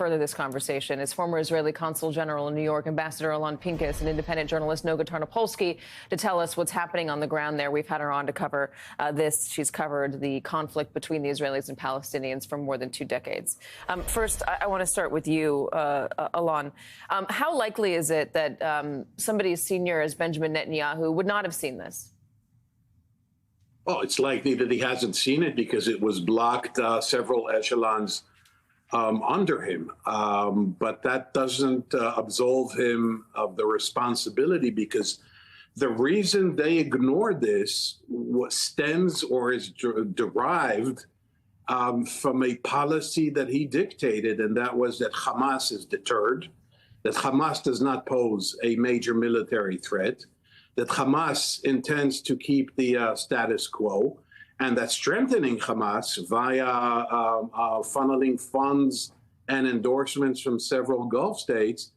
further this conversation is former Israeli Consul General in New York, Ambassador Alon Pincus, and independent journalist Noga Tarnopolsky to tell us what's happening on the ground there. We've had her on to cover this. She's covered the conflict between the Israelis and Palestinians for more than 2 decades. First, I want to start with you, Alon. How likely is it that somebody as senior as Benjamin Netanyahu would not have seen this? Well, it's likely that he hasn't seen it because it was blocked several echelons under him. But that doesn't absolve him of the responsibility, because the reason they ignored this stems or is derived from a policy that he dictated, and that was that Hamas is deterred, that Hamas does not pose a major military threat, that Hamas intends to keep the status quo, and that strengthening Hamas via funneling funds and endorsements from several Gulf states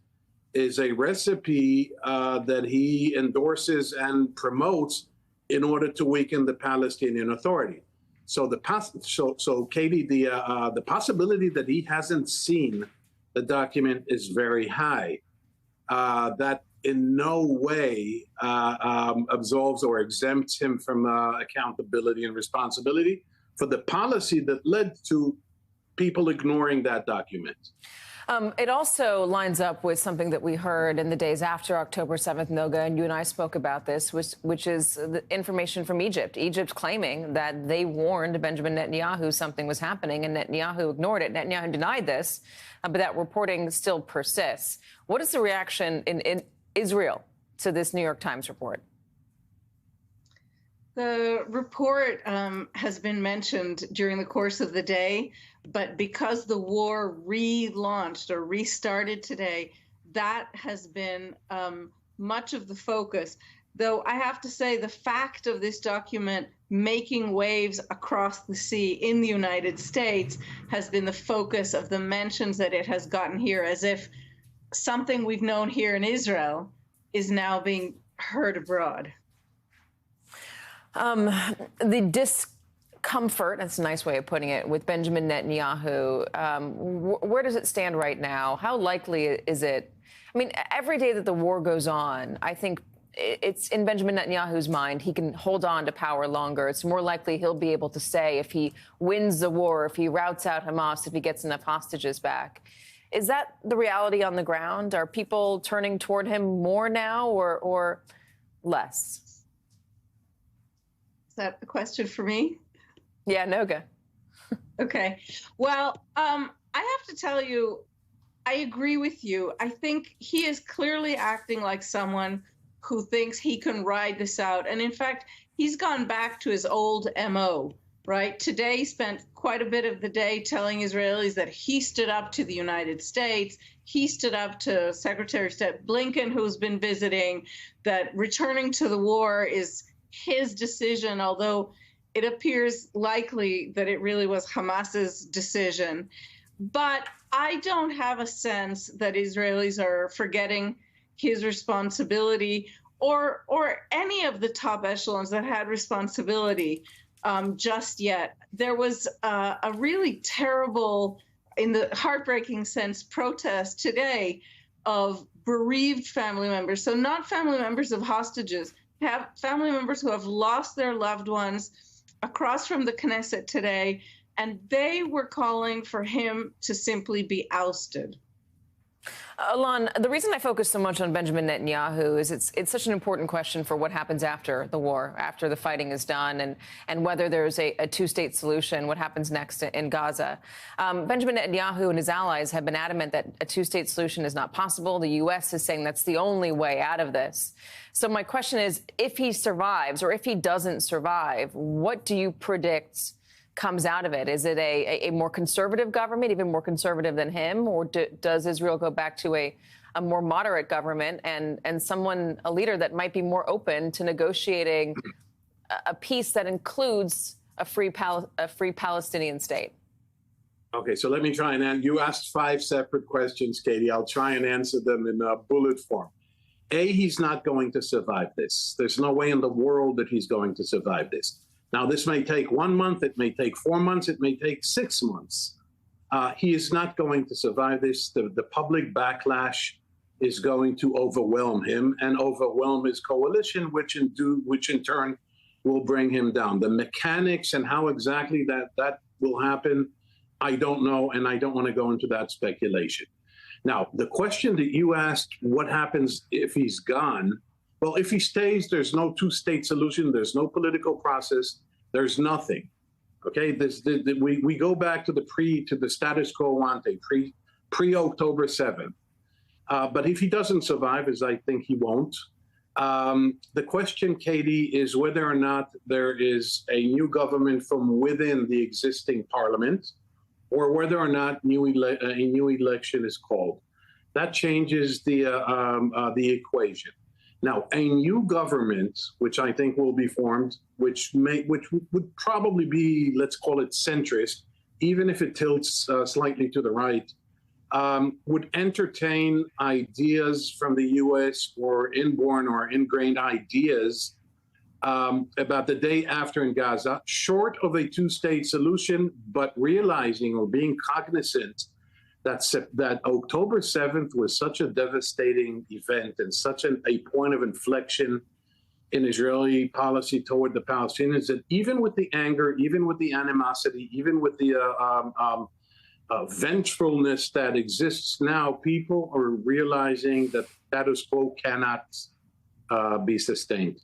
is a recipe that he endorses and promotes in order to weaken the Palestinian Authority. So, Katie, the possibility that he hasn't seen the document is very high. That in no way absolves or exempts him from accountability and responsibility for the policy that led to people ignoring that document. It also lines up with something that we heard in the days after October 7th, Noga, and you and I spoke about this, which is the information from Egypt. Egypt claiming that they warned Benjamin Netanyahu something was happening, and Netanyahu ignored it. Netanyahu denied this, but that reporting still persists. What is the reaction in Israel to this New York Times report? The report has been mentioned during the course of the day, but because the war relaunched or restarted today, that has been much of the focus. Though I have to say the fact of this document making waves across the sea in the United States has been the focus of the mentions that it has gotten here, as if something we've known here in Israel is now being heard abroad. The discomfort, that's a nice way of putting it, with Benjamin Netanyahu, where does it stand right now? How likely is it? I mean, every day that the war goes on, I think it's in Benjamin Netanyahu's mind, he can hold on to power longer. It's more likely he'll be able to say if he wins the war, if he routs out Hamas, if he gets enough hostages back. Is that the reality on the ground? Are people turning toward him more now or less? Is that a question for me? Yeah, Noga. Okay. Well, I have to tell you, I agree with you. I think he is clearly acting like someone who thinks he can ride this out. And in fact, he's gone back to his old MO, right? Today he spent quite a bit of the day telling Israelis that he stood up to the United States. He stood up to Secretary of State Blinken, who's been visiting, that returning to the war is his decision, although it appears likely that it really was Hamas's decision. But I don't have a sense that Israelis are forgetting his responsibility or any of the top echelons that had responsibility just yet. There was a really terrible, in the heartbreaking sense, protest today of bereaved family members. So not family members of hostages, have family members who have lost their loved ones across from the Knesset today, and they were calling for him to simply be ousted. Alon, the reason I focus so much on Benjamin Netanyahu is it's such an important question for what happens after the war, after the fighting is done, and whether there's a two-state solution, what happens next in Gaza. Benjamin Netanyahu and his allies have been adamant that a two-state solution is not possible. The U.S. is saying that's the only way out of this. So my question is, if he survives or if he doesn't survive, what do you predict comes out of it? Is it a more conservative government, even more conservative than him, or does Israel go back to a more moderate government and a leader that might be more open to negotiating a peace that includes a free Palestinian state? Okay, so let me try and you asked 5 separate questions, Katie. I'll try and answer them in bullet form. A, he's not going to survive this. There's no way in the world that he's going to survive this. Now, this may take 1 month, it may take 4 months, it may take 6 months. He is not going to survive this. The public backlash is going to overwhelm him and overwhelm his coalition, which in turn will bring him down. The mechanics and how exactly that will happen, I don't know, and I don't want to go into that speculation. Now, the question that you asked, what happens if he's gone? Well, if he stays, there's no two-state solution. There's no political process. There's nothing. Okay, we go back to the status quo ante, pre-October 7th. But if he doesn't survive, as I think he won't, the question, Katie, is whether or not there is a new government from within the existing parliament, or whether or not a new election is called. That changes the equation. Now, a new government, which I think will be formed, which would probably be, let's call it centrist, even if it tilts slightly to the right, would entertain ideas from the U.S. or inborn or ingrained ideas about the day after in Gaza, short of a two-state solution, but realizing or being cognizant that October 7th was such a devastating event and such a point of inflection in Israeli policy toward the Palestinians, that even with the anger, even with the animosity, even with the vengefulness that exists now, people are realizing that status quo cannot be sustained.